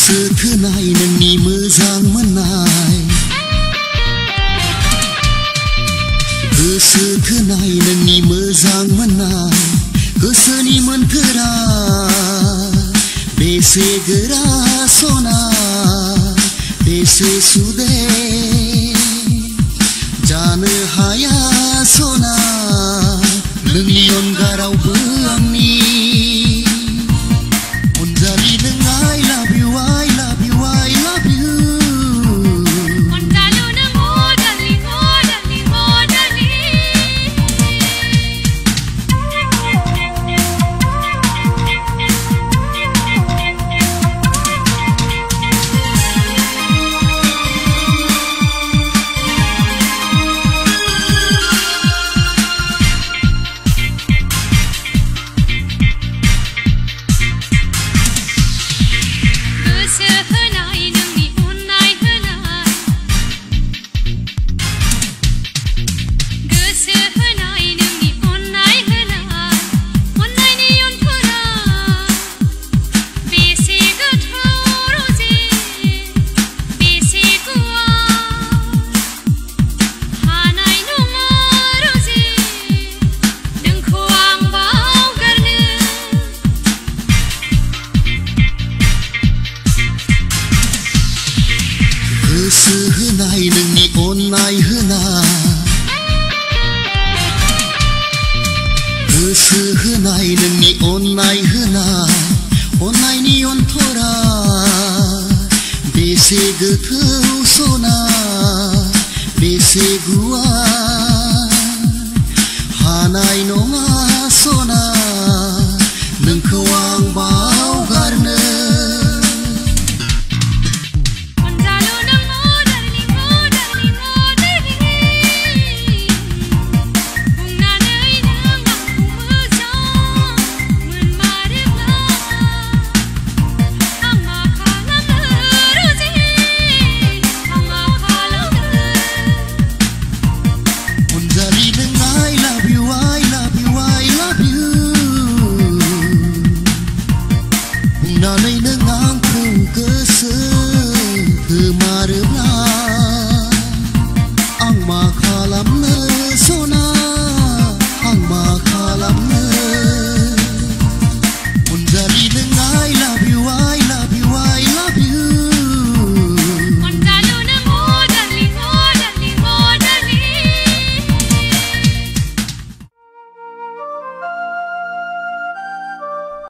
गोसो थोनाय नोंनि मोजां मोननाय गोसो थोनाय नोंनि मोजां मोननाय गोसोनि मोन्थोरा बेसे गोरा सना बेसे सुदे जानो हाया सना नोंनि अनगा रावबो आंनि अनजालि नों I love you I love you I love you अनजालु नों oh darling oh darling oh गोसो होनाय नोंनि अननाय होनाय गोसो होनाय नोंनि अननाय होनाय अननायनि अनथरा बेसे गोथौ सना बेसे गुवार